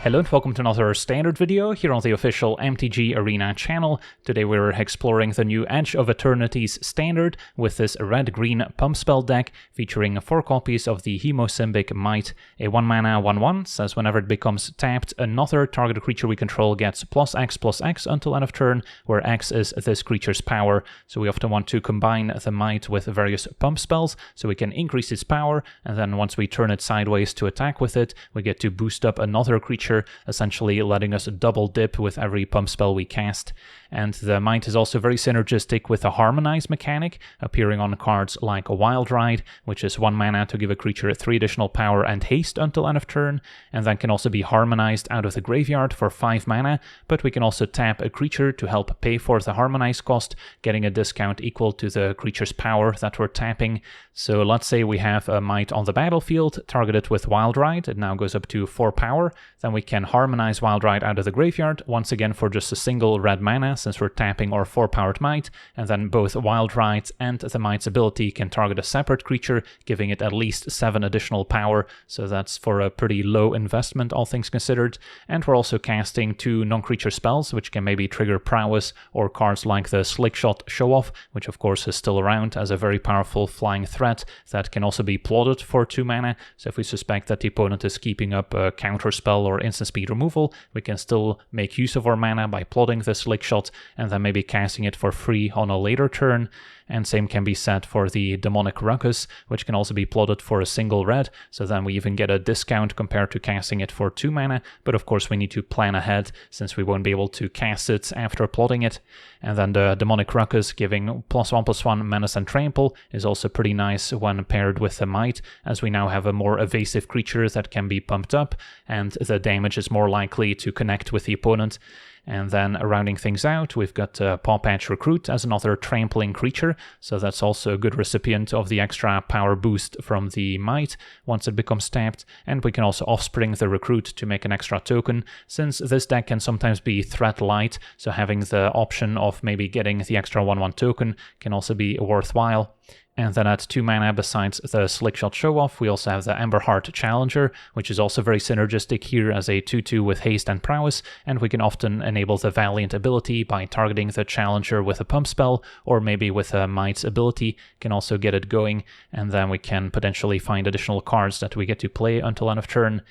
Hello and welcome to another standard video here on the official MTG Arena channel. Today we're exploring the new Edge of Eternities standard with this red-green pump spell deck featuring 4 copies of the Hemosymbic Mite. A 1-mana 1/1 says whenever it becomes tapped, another target creature we control gets +X/+X until end of turn, where X is this creature's power. So we often want to combine the Mite with various pump spells so we can increase its power, and then once we turn it sideways to attack with it, we get to boost up another creature, essentially letting us double dip with every pump spell we cast. And the Mite is also very synergistic with the Harmonize mechanic, appearing on cards like Wild Ride, which is 1 mana to give a creature 3 additional power and haste until end of turn, and then can also be harmonized out of the graveyard for 5 mana, but we can also tap a creature to help pay for the Harmonize cost, getting a discount equal to the creature's power that we're tapping. So let's say we have a Mite on the battlefield, targeted with Wild Ride, it now goes up to 4 power, then we can harmonize Wild Ride out of the graveyard, once again for just a single red mana, since we're tapping our 4-powered Mite, and then both Wild Ride and the Mite's ability can target a separate creature, giving it at least 7 additional power, so that's for a pretty low investment, all things considered. And we're also casting 2 non-creature spells, which can maybe trigger prowess, or cards like the Slickshot Show-Off, which of course is still around as a very powerful flying threat that can also be plotted for 2 mana, so if we suspect that the opponent is keeping up a counter spell or instant speed removal, we can still make use of our mana by plotting the Slickshot and then maybe casting it for free on a later turn. And same can be said for the Demonic Ruckus, which can also be plotted for a single red, so then we even get a discount compared to casting it for 2 mana, but of course we need to plan ahead since we won't be able to cast it after plotting it. And then the Demonic Ruckus giving +1/+1 Menace and Trample is also pretty nice when paired with the Mite, as we now have a more evasive creature that can be pumped up, and the damage is more likely to connect with the opponent. And then rounding things out, we've got Paw Patch Recruit as another trampling creature, so that's also a good recipient of the extra power boost from the Mite once it becomes tapped. And we can also Offspring the Recruit to make an extra token, since this deck can sometimes be threat light, so having the option of maybe getting the extra 1/1 token can also be worthwhile. And then at 2 mana, besides the Slickshot Show-Off, we also have the Emberheart Challenger, which is also very synergistic here as a 2/2 with haste and prowess, and we can often enable the Valiant ability by targeting the Challenger with a pump spell, or maybe with a Mite's ability, can also get it going, and then we can potentially find additional cards that we get to play until end of turn.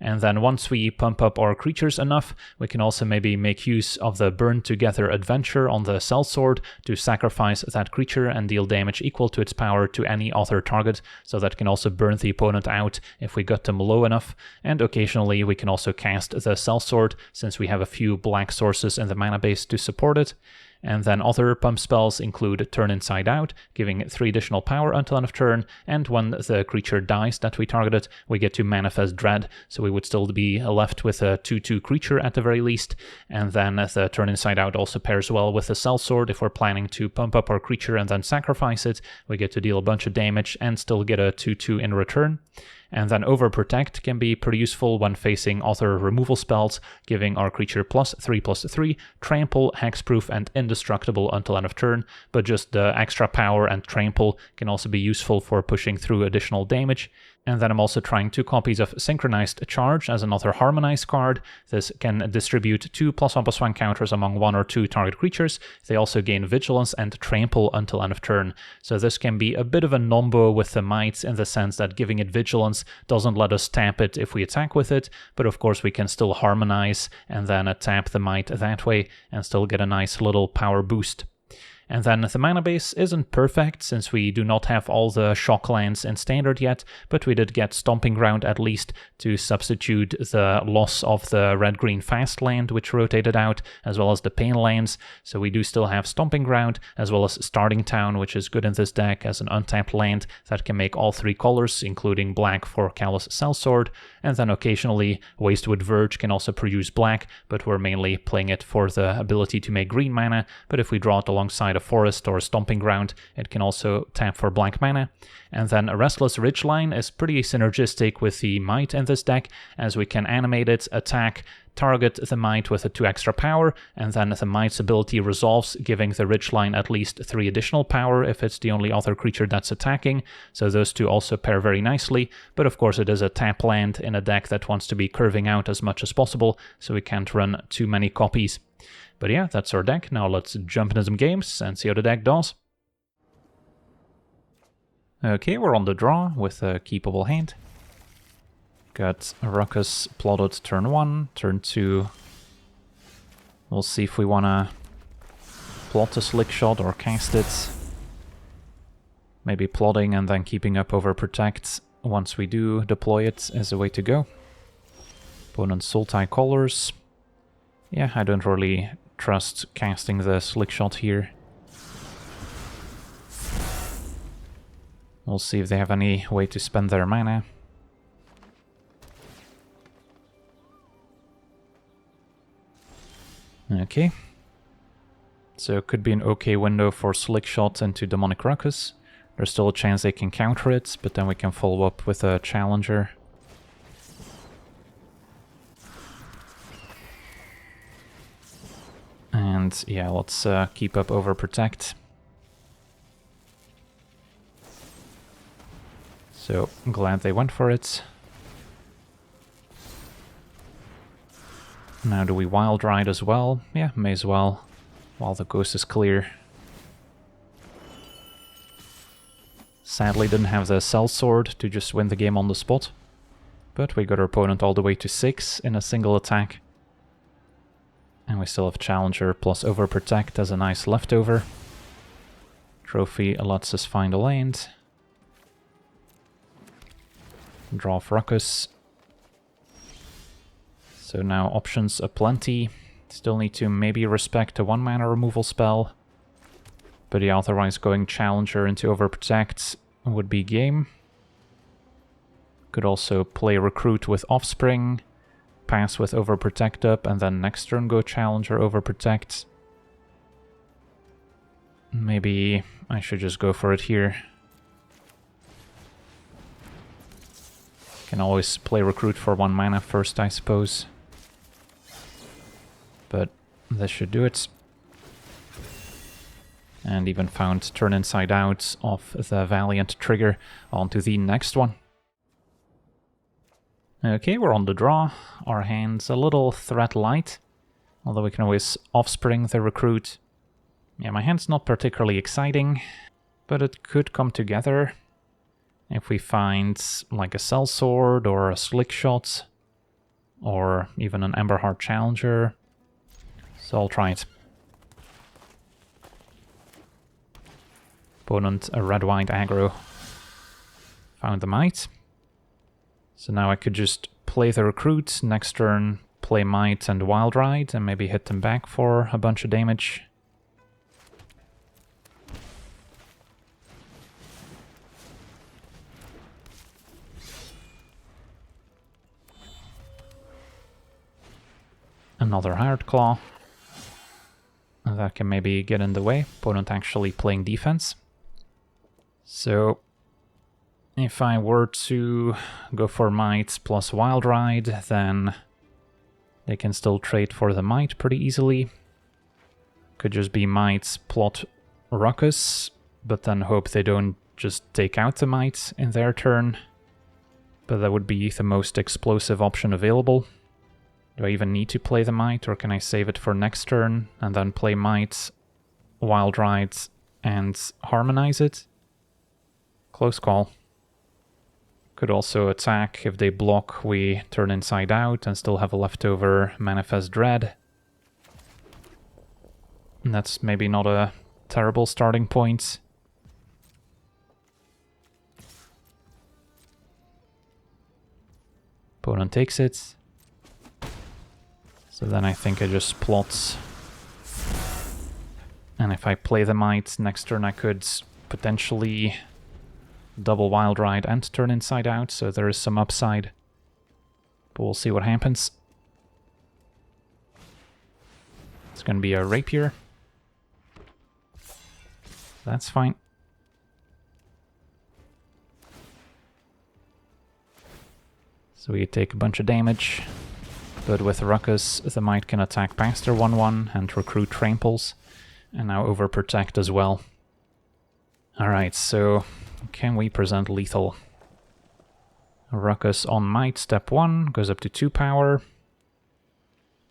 And then once we pump up our creatures enough, we can also maybe make use of the Burn Together adventure on the Sellsword to sacrifice that creature and deal damage equal to its power to any other target, so that can also burn the opponent out if we got them low enough. And occasionally we can also cast the Sellsword, since we have a few black sources in the mana base to support it. And then other pump spells include Turn Inside Out, giving 3 additional power until end of turn, and when the creature dies that we targeted, we get to Manifest Dread, so we would still be left with a 2/2 creature at the very least. And then the Turn Inside Out also pairs well with the Sellsword. If we're planning to pump up our creature and then sacrifice it, we get to deal a bunch of damage and still get a 2/2 in return. And then Overprotect can be pretty useful when facing other removal spells, giving our creature +3/+3, Trample, Hexproof, and Indestructible until end of turn, but just the extra power and Trample can also be useful for pushing through additional damage. And then I'm also trying 2 copies of Synchronized Charge as another Harmonized card. This can distribute 2 +1/+1 counters among 1 or 2 target creatures. They also gain Vigilance and Trample until end of turn. So this can be a bit of a nombo with the Mites in the sense that giving it Vigilance doesn't let us tap it if we attack with it, but of course we can still Harmonize and then tap the Mite that way and still get a nice little power boost. And then the mana base isn't perfect, since we do not have all the shock lands in Standard yet, but we did get Stomping Ground at least to substitute the loss of the red-green fast land, which rotated out, as well as the Pain lands. So we do still have Stomping Ground, as well as Starting Town, which is good in this deck as an untapped land that can make all 3 colors, including black for Callous Sellsword. And then occasionally Wastewood Verge can also produce black, but we're mainly playing it for the ability to make green mana. But if we draw it alongside a forest or a Stomping Ground, it can also tap for black mana. And then a Restless Ridgeline is pretty synergistic with the Mite in this deck, as we can animate it, attack, target the Mite with a 2 extra power, and then the Mite's ability resolves, giving the Ridgeline at least 3 additional power if it's the only other creature that's attacking. So those two also pair very nicely, but of course it is a tap land in a deck that wants to be curving out as much as possible, so we can't run too many copies. But yeah, that's our deck. Now let's jump into some games and see how the deck does. Okay, we're on the draw with a keepable hand. Got Ruckus plotted turn 1, turn 2. We'll see if we want to plot a Slick Shot or cast it. Maybe plotting and then keeping up Overprotect once we do deploy it is a way to go. Opponent Sultai Colors. Yeah, I don't really trust casting the Slick Shot here. We'll see if they have any way to spend their mana. Okay. So it could be an okay window for Slick Shot into Demonic Ruckus. There's still a chance they can counter it, but then we can follow up with a Challenger. And yeah, let's keep up Overprotect. So, I'm glad they went for it. Now do we Wild Ride as well? Yeah, may as well, while the Ghost is clear. Sadly didn't have the Sellsword to just win the game on the spot. But we got our opponent all the way to 6 in a single attack. And we still have Challenger plus Overprotect as a nice leftover. Trophy lets us find a land. Draw off Ruckus. So now options aplenty. Still need to maybe respect a 1-mana removal spell. But yeah, otherwise going Challenger into Overprotect would be game. Could also play Recruit with Offspring, pass with Overprotect up, and then next turn go Challenger Overprotect. Maybe I should just go for it here. Can always play Recruit for 1 mana first, I suppose. But this should do it. And even found Turn Inside Out off the Valiant trigger onto the next one. Okay, we're on the draw. Our hand's a little threat light, although we can always Offspring the Recruit. Yeah, my hand's not particularly exciting, but it could come together if we find like a Sellsword or a Slick Shot, or even an Emberheart Challenger. So I'll try it. Opponent a red-white aggro. Found the Mite. So now I could just play the Recruit, next turn play Mite and Wild Ride, and maybe hit them back for a bunch of damage. Another Hired Claw. That can maybe get in the way. Opponent actually playing defense. So if I were to go for Mite plus Wild Ride, then they can still trade for the Mite pretty easily. Could just be Mite plot Ruckus, but then hope they don't just take out the Mite in their turn. But that would be the most explosive option available. Do I even need to play the Mite, or can I save it for next turn and then play Mite, Wild Ride, and harmonize it? Close call. Could also attack. If they block, we Turn Inside Out and still have a leftover Manifest Dread. And that's maybe not a terrible starting point. Opponent takes it. So then I think I just plot. And if I play the Mite, next turn I could potentially double Wild Ride and Turn Inside Out, so there is some upside. But we'll see what happens. It's going to be a Rapier. That's fine. So we take a bunch of damage. But with Ruckus, the Mite can attack past their 1/1 and recruit tramples, and now overprotect as well. Alright, so can we present lethal? Ruckus on Mite, step 1, goes up to 2 power.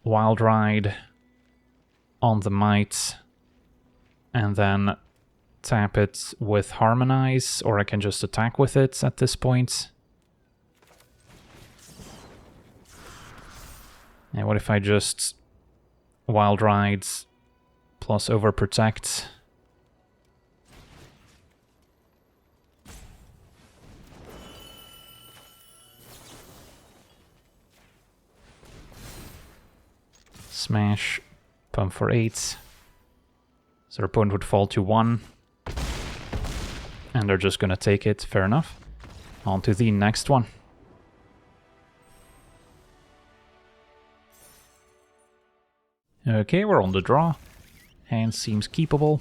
Wild Ride on the Mite, and then tap it with Harmonize, or I can just attack with it at this point. And what if I just Wild Ride plus Overprotect? Smash, pump for 8. So their opponent would fall to 1. And they're just gonna take it, fair enough. On to the next one. Okay, we're on the draw. Hand seems keepable.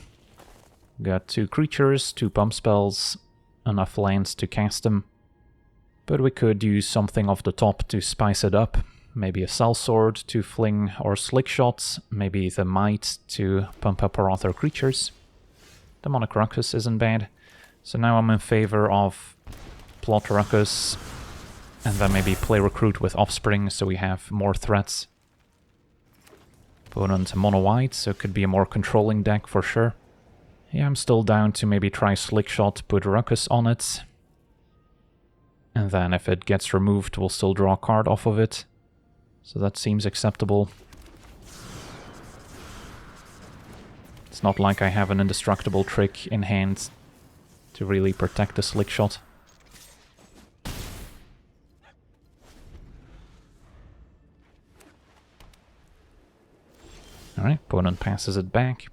Got 2 creatures, 2 pump spells, enough lands to cast them. But we could use something off the top to spice it up. Maybe a Sellsword to fling or Slick Shots, maybe the Mite to pump up our other creatures. Demonic Ruckus isn't bad. So now I'm in favor of plot Ruckus, and then maybe play Recruit with Offspring so we have more threats. Opponent mono-white, so it could be a more controlling deck for sure. Yeah, I'm still down to maybe try Slick Shot, put Ruckus on it. And then if it gets removed, we'll still draw a card off of it. So that seems acceptable. It's not like I have an indestructible trick in hand to really protect the Slick Shot. Alright, opponent passes it back.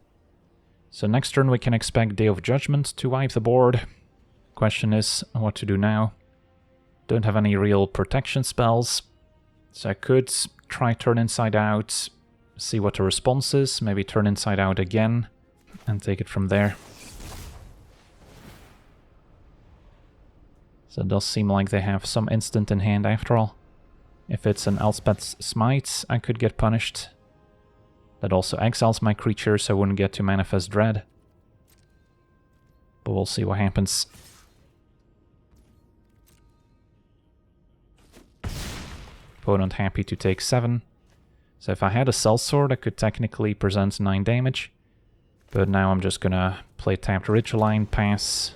So next turn we can expect Day of Judgment to wipe the board. Question is what to do now. Don't have any real protection spells. So I could try Turn Inside Out, see what the response is, maybe Turn Inside Out again, and take it from there. So it does seem like they have some instant in hand after all. If it's an Elspeth's Smite, I could get punished. That also exiles my creature, so I wouldn't get to Manifest Dread. But we'll see what happens. Opponent happy to take 7. So if I had a Sellsword, I could technically present 9 damage. But now I'm just gonna play tapped Ridgeline, pass.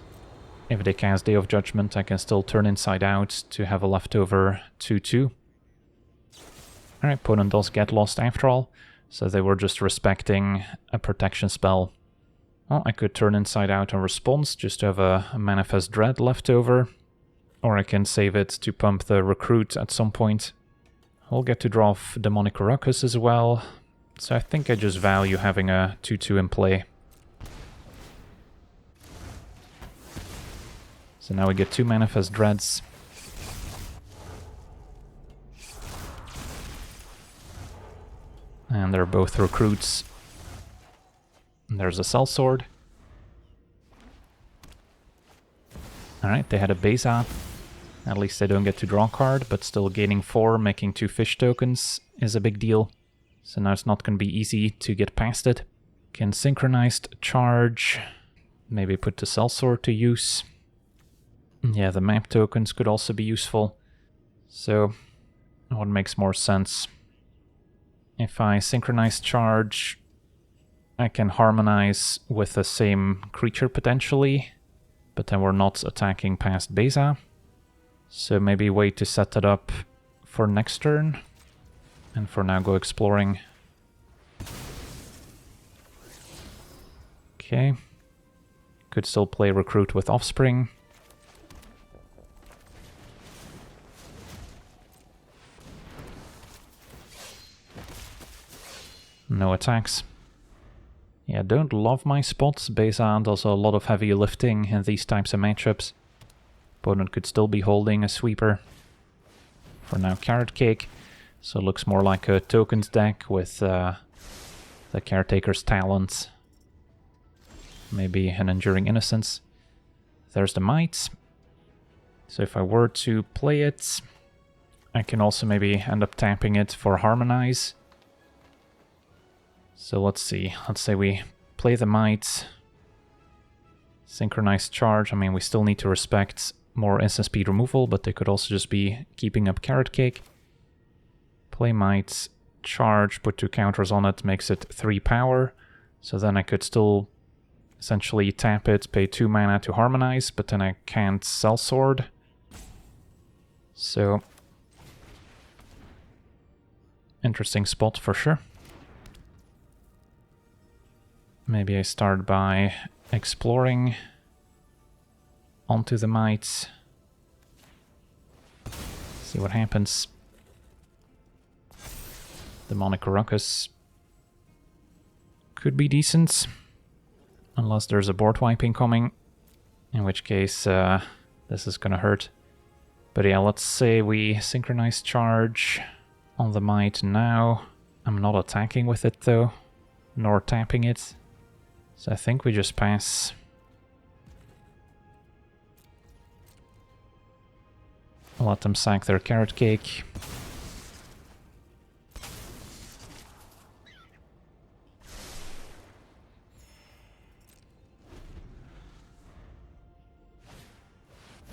If they cast Day of Judgment, I can still Turn Inside Out to have a leftover 2/2. Alright, opponent does get lost after all. So they were just respecting a protection spell. Well, I could Turn Inside Out on response just to have a Manifest Dread left over. Or I can save it to pump the Recruit at some point. We'll get to draw off Demonic Ruckus as well, so I think I just value having a 2/2 in play. So now we get 2 Manifest Dreads. And they're both Recruits. And there's a Sellsword. Alright, they had a Beza. At least they don't get to draw a card, but still gaining 4, making 2 fish tokens is a big deal. So now it's not going to be easy to get past it. Can Synchronized Charge, maybe put the Sellsword to use. Yeah, the map tokens could also be useful. So, what makes more sense? If I Synchronize Charge, I can Harmonize with the same creature potentially, but then we're not attacking past Beza. So maybe wait to set that up for next turn, and for now go exploring. Okay. Could still play Recruit with Offspring. No attacks. Yeah, don't love my spots. Beza does a lot of heavy lifting in these types of matchups. Opponent could still be holding a sweeper. For now, Carrot Cake. So it looks more like a tokens deck with the Caretaker's Talent. Maybe an Enduring Innocence. There's the Mite. So if I were to play it, I can also maybe end up tapping it for Harmonize. So let's see. Let's say we play the Mite. Synchronized Charge. I mean, we still need to respect more instant speed removal, but they could also just be keeping up Carrot Cake. Play Mite, charge, put 2 counters on it, makes it 3 power. So then I could still essentially tap it, pay 2 mana to Harmonize, but then I can't Sellsword. So, interesting spot for sure. Maybe I start by exploring onto the Mite. See what happens. Demonic Ruckus could be decent, unless there's a board wiping coming, in which case this is gonna hurt. But yeah, let's say we synchronize charge on the Mite now. I'm not attacking with it though, nor tapping it. So I think we just pass. Let them sack their Carrot Cake.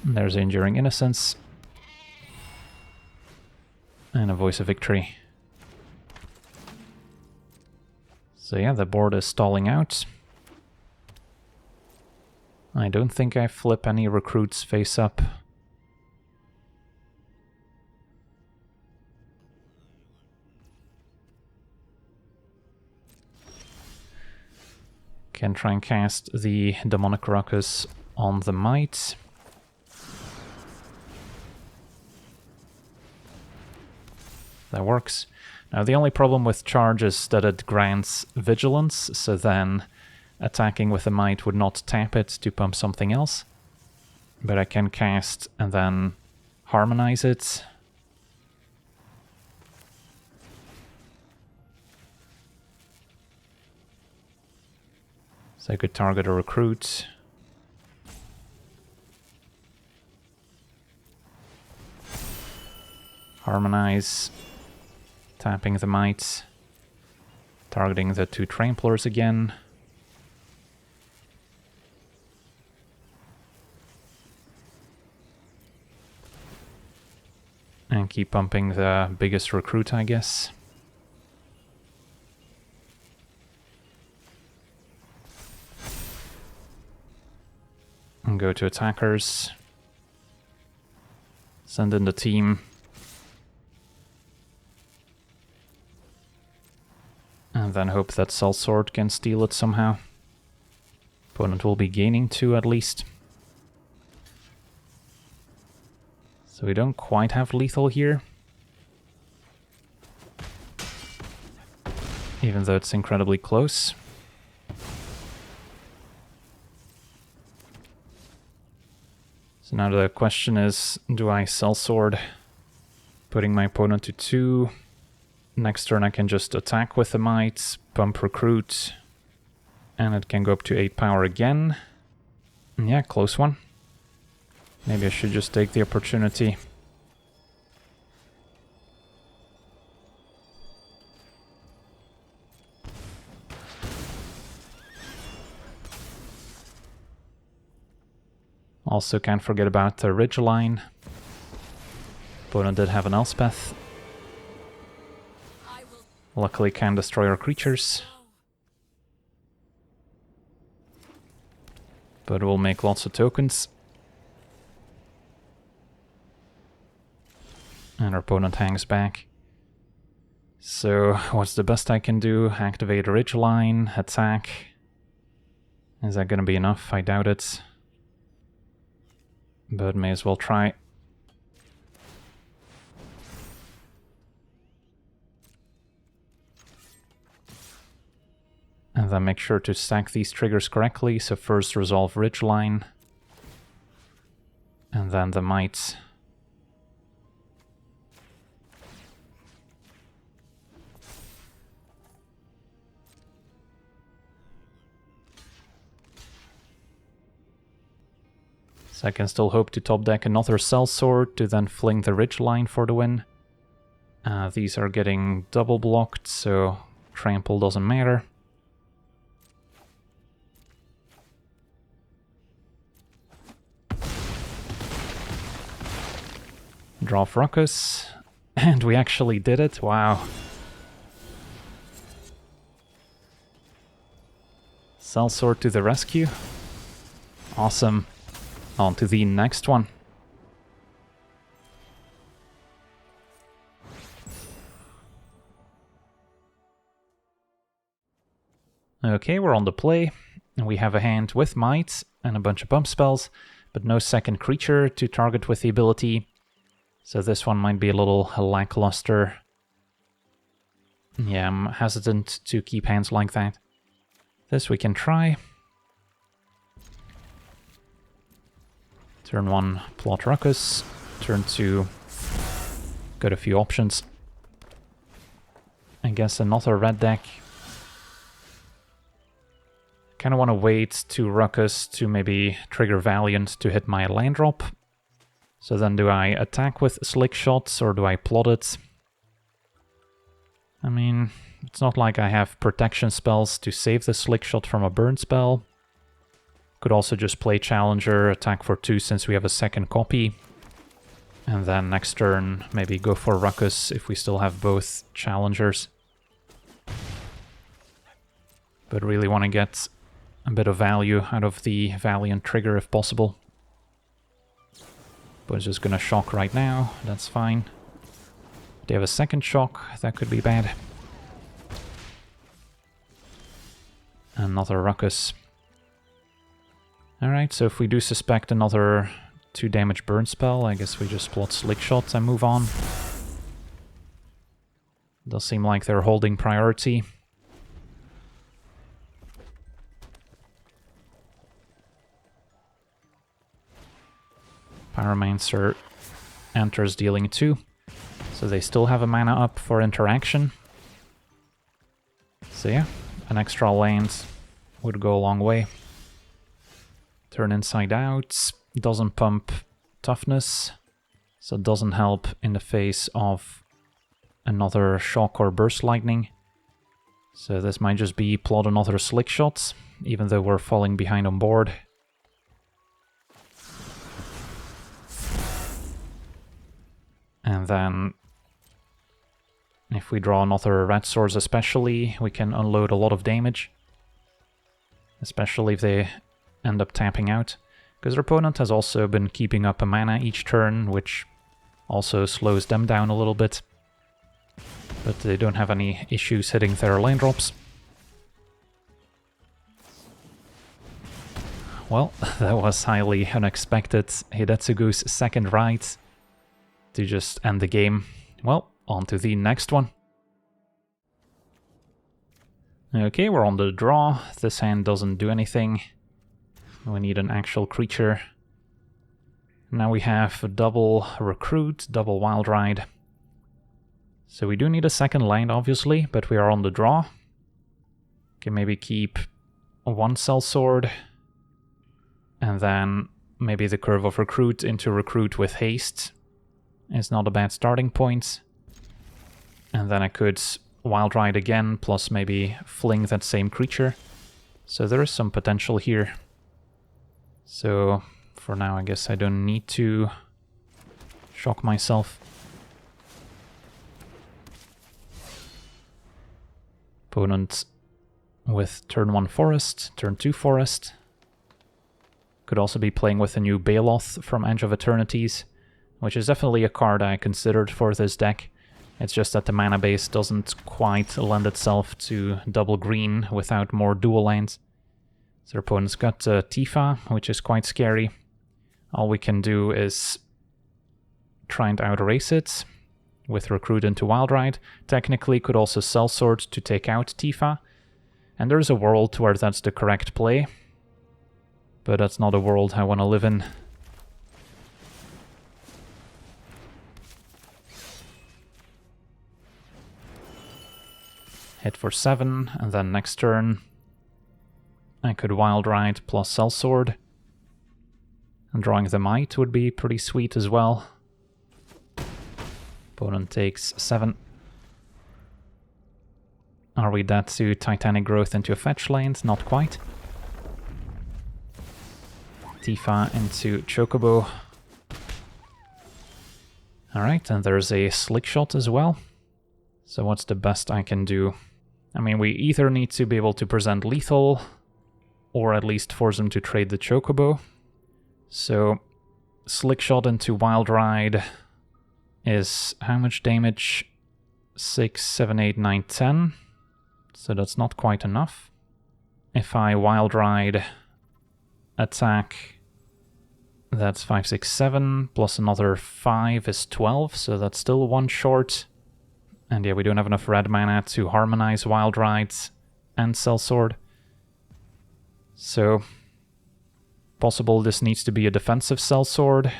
There's Enduring Innocence. And a Voice of Victory. So yeah, the board is stalling out. I don't think I flip any recruits face up. Can try and cast the Demonic Ruckus on the Mite. That works. Now the only problem with charge is that it grants vigilance, so then attacking with the Mite would not tap it to pump something else. But I can cast and then harmonize it. So I could target a recruit. Harmonize. Tapping the Mite. Targeting the 2 Tramplers again. And keep pumping the biggest recruit, I guess. And go to attackers. Send in the team. And then hope that Sellsword can steal it somehow. Opponent will be gaining 2 at least. So we don't quite have lethal here. Even though it's incredibly close. So now the question is, do I Sellsword, putting my opponent to 2? Next turn I can just attack with the Mite, pump recruit, and it can go up to 8 power again. Yeah, close one. Maybe I should just take the opportunity. Also can't forget about the Ridgeline. Opponent did have an Elspeth. Luckily can destroy our creatures. But we'll make lots of tokens. And our opponent hangs back. So what's the best I can do? Activate Ridgeline, attack. Is that gonna be enough? I doubt it. But may as well try. And then make sure to stack these triggers correctly. So first resolve Ridgeline. And then the Mite. So I can still hope to top deck another Sellsword to then fling the Ridgeline for the win. These are getting double blocked, so trample doesn't matter. Draw Ruckus, and we actually did it, wow. Sellsword to the rescue. Awesome. On to the next one. Okay, we're on the play, and we have a hand with Might and a bunch of bump spells, but no second creature to target with the ability. So this one might be a little lackluster. Yeah, I'm hesitant to keep hands like that. This we can try. Turn 1, plot Ruckus. Turn 2, got a few options. I guess another red deck. Kind of want to wait to Ruckus to maybe trigger Valiant to hit my land drop. So then do I attack with Slick Shots or do I plot it? I mean, it's not like I have protection spells to save the Slick Shot from a burn spell. Could also just play Challenger, attack for 2 since we have a second copy. And then next turn maybe go for Ruckus if we still have both Challengers. But really want to get a bit of value out of the Valiant trigger if possible. But it's just gonna shock right now, that's fine. They have a second shock, that could be bad. Another Ruckus. Alright, so if we do suspect another 2 damage burn spell, I guess we just plot Slick Shot and move on. Does seem like they're holding priority. Pyromancer enters dealing 2, so they still have a mana up for interaction. So yeah, an extra land would go a long way. Turn inside out, doesn't pump toughness, so it doesn't help in the face of another shock or burst lightning. So this might just be plot another Slick Shot, even though we're falling behind on board. And then, if we draw another red source especially, we can unload a lot of damage. Especially if they end up tapping out. Because their opponent has also been keeping up a mana each turn, which also slows them down a little bit. But they don't have any issues hitting their land drops. Well, that was highly unexpected. Hidetsugu's second right to just end the game. Well, on to the next one. Okay, we're on the draw. This hand doesn't do anything. We need an actual creature. Now we have a double Recruit, double Wild Ride. So we do need a second land, obviously, but we are on the draw. Can maybe keep one Sellsword, and then maybe the Curve of Recruit into Recruit with haste. It's not a bad starting point. And then I could Wild Ride again, plus maybe fling that same creature. So there is some potential here. So for now I guess I don't need to shock myself. Opponent with turn 1 Forest, turn 2 Forest. Could also be playing with a new Baloth from Edge of Eternities, which is definitely a card I considered for this deck. It's just that the mana base doesn't quite lend itself to double green without more dual lands. So their opponent's got Tifa, which is quite scary. All we can do is try and outrace it with Recruit into Wild Ride. Technically could also Sellsword to take out Tifa. And there's a world where that's the correct play. But that's not a world I want to live in. Hit for 7, and then next turn I could Wild Ride plus Sellsword. And drawing the Mite would be pretty sweet as well. Opponent takes 7. Are we dead to Titanic Growth into a fetch land? Not quite. Tifa into Chocobo. Alright, and there's a Slick Shot as well. So what's the best I can do? I mean, we either need to be able to present lethal, or at least force them to trade the Chocobo. So, Slick Shot into Wild Ride is how much damage? 6, 7, 8, 9, 10. So that's not quite enough. If I Wild Ride, attack, that's 5, 6, 7, plus another 5 is 12, so that's still 1 short. And yeah, we don't have enough red mana to harmonize Wild Rides and Sellsword. So, possible this needs to be a defensive Sellsword.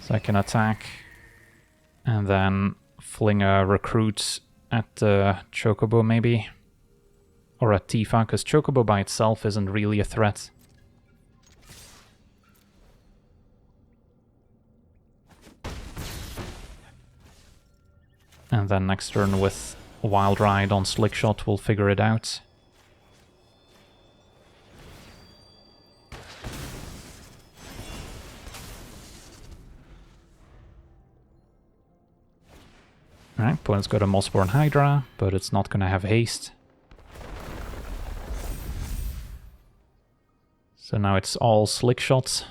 So I can attack and then fling a Recruit at the Chocobo maybe. Or at Tifa, because Chocobo by itself isn't really a threat. And then next turn with Wild Ride on Slick Shot, we'll figure it out. Alright, opponent's got a Mossborn Hydra, but it's not gonna have haste. So now it's all Slick Shots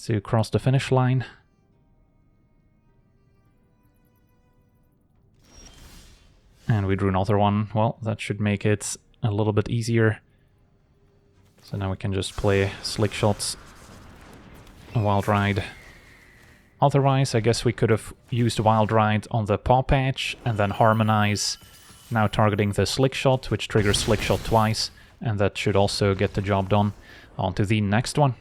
to cross the finish line. And we drew another one. Well, that should make it a little bit easier. So now we can just play Slick Shots, Wild Ride. Otherwise, I guess we could have used Wild Ride on the Paw Patch and then Harmonize, now targeting the Slick Shot, which triggers Slick Shot twice, and that should also get the job done. On to the next one.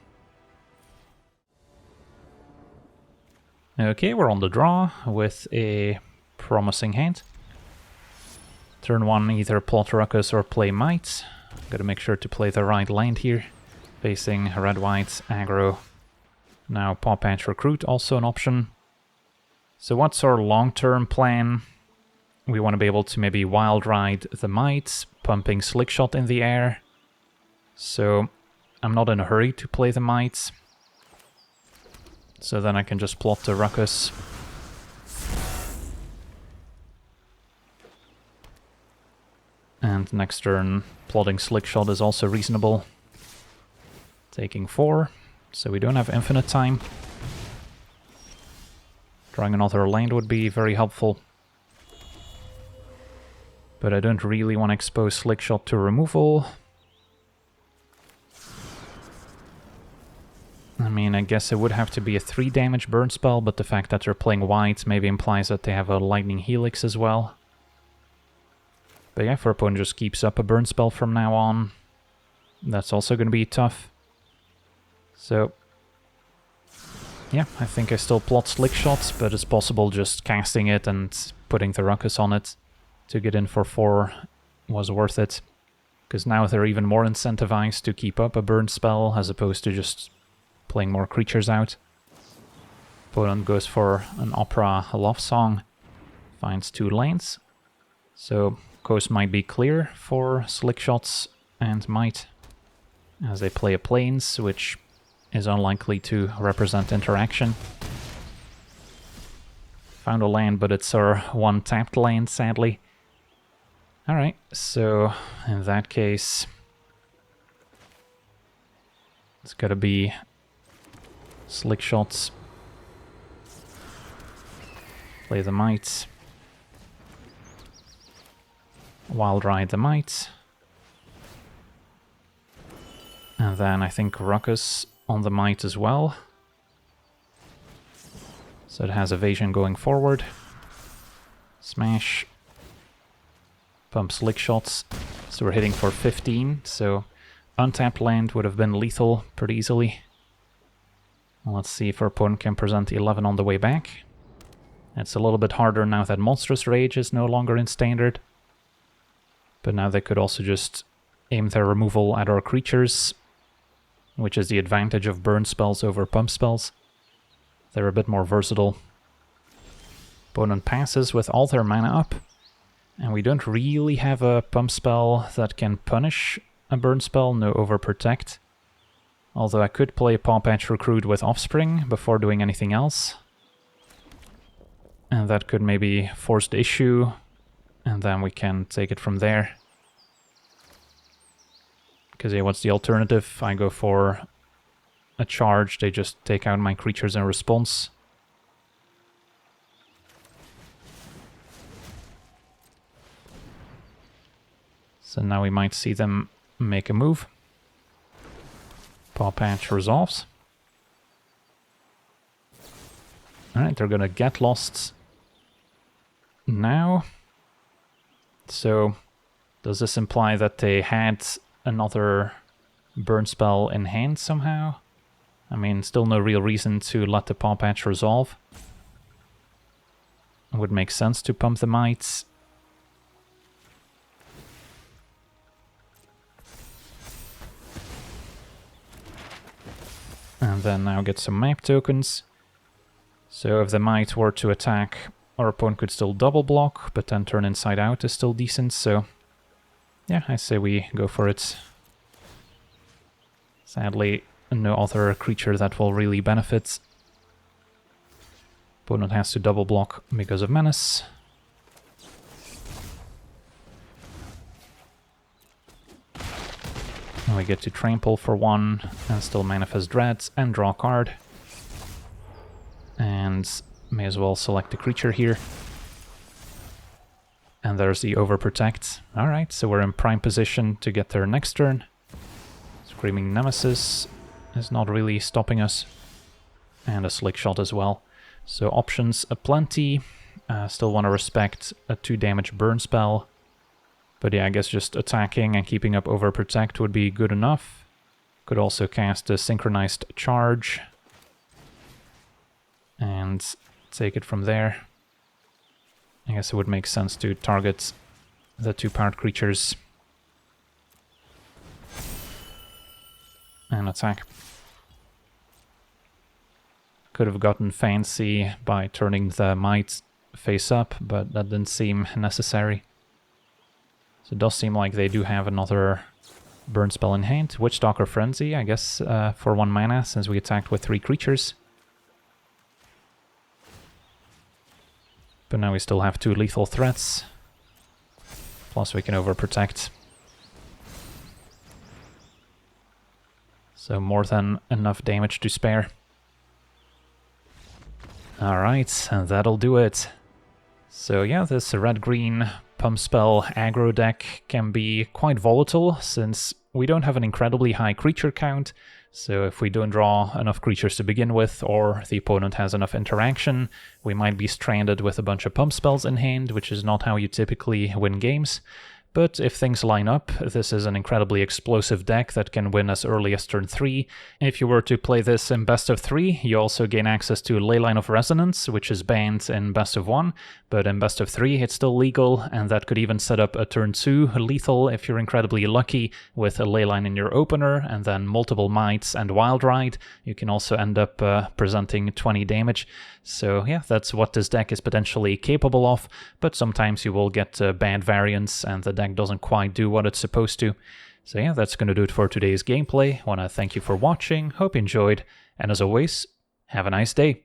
Okay, we're on the draw with a promising hand. Turn 1, either plot Ruckus or play Mite. Gotta make sure to play the right land here. Facing red-white, aggro. Now Paw Patch Recruit, also an option. So what's our long-term plan? We want to be able to maybe Wild Ride the Mite, pumping Slick Shot in the air. So I'm not in a hurry to play the Mite. So then I can just plot the Ruckus. And next turn, plotting Slick Shot is also reasonable. Taking 4. So we don't have infinite time. Drawing another land would be very helpful. But I don't really want to expose Slick Shot to removal. I mean, I guess it would have to be a 3 damage burn spell, but the fact that they're playing white maybe implies that they have a Lightning Helix as well. But yeah, if our opponent just keeps up a burn spell from now on, that's also going to be tough. So, yeah, I think I still plot Slick Shots, but it's possible just casting it and putting the Ruckus on it to get in for 4 was worth it. Because now they're even more incentivized to keep up a burn spell as opposed to just playing more creatures out. Opponent goes for an Opera Love Song, finds 2 lanes. So, coast might be clear for Slick Shots and Mite, as they play a Plains, which is unlikely to represent interaction. Found a land, but it's our 1 tapped land, sadly. Alright, so in that case, it's gotta be Slick Shots. Play the Mite. Wild Ride the Mite. And then I think Ruckus on the Mite as well. So it has evasion going forward. Smash. Pump Slick Shots. So we're hitting for 15, so untapped land would have been lethal pretty easily. Let's see if our opponent can present 11 on the way back. It's a little bit harder now that Monstrous Rage is no longer in Standard. But now they could also just aim their removal at our creatures, which is the advantage of burn spells over pump spells. They're a bit more versatile. Opponent passes with all their mana up, and we don't really have a pump spell that can punish a burn spell, no Overprotect. Although I could play Paw Patch Recruit with Offspring before doing anything else. And that could maybe force the issue, and then we can take it from there. Because yeah, what's the alternative? I go for a charge, they just take out my creatures in response. So now we might see them make a move. Paw Patch resolves. Alright, they're gonna get lost now. So, does this imply that they had another burn spell in hand somehow? I mean, still no real reason to let the Paw Patch resolve. It would make sense to pump the mites. And then now get some map tokens. So if the Mite were to attack, our opponent could still double block, but then turn inside out is still decent, so yeah, I say we go for it. Sadly, no other creature that will really benefit. Opponent has to double block because of Menace. And we get to trample for 1 and still manifest Dreads and draw a card. And may as well select the creature here. And there's the Overprotect. Alright, so we're in prime position to get their next turn. Screaming Nemesis is not really stopping us. And a Slick Shot as well. So options aplenty. Still want to respect a 2 damage burn spell. But yeah, I guess just attacking and keeping up Overprotect would be good enough. Could also cast a Synchronized Charge. And take it from there. I guess it would make sense to target the 2-powered creatures. And attack. Could have gotten fancy by turning the Mite face up, but that didn't seem necessary. So it does seem like they do have another burn spell in hand. Witchstalker Frenzy, I guess, for 1 mana, since we attacked with 3 creatures. But now we still have 2 lethal threats. Plus we can Overprotect. So more than enough damage to spare. Alright, and that'll do it. So yeah, this red-green pump spell aggro deck can be quite volatile, since we don't have an incredibly high creature count. So if we don't draw enough creatures to begin with, or the opponent has enough interaction, we might be stranded with a bunch of pump spells in hand, which is not how you typically win games. But if things line up, this is an incredibly explosive deck that can win as early as turn 3. If you were to play this in best of 3, you also gain access to Leyline of Resonance, which is banned in best of 1, but in best of 3 it's still legal, and that could even set up a turn 2 lethal if you're incredibly lucky with a Leyline in your opener, and then multiple Mites and Wild Ride. You can also end up presenting 20 damage. So yeah, that's what this deck is potentially capable of, but sometimes you will get bad variants and the deck doesn't quite do what it's supposed to. So yeah, that's going to do it for today's gameplay. I want to thank you for watching, hope you enjoyed, and as always, have a nice day.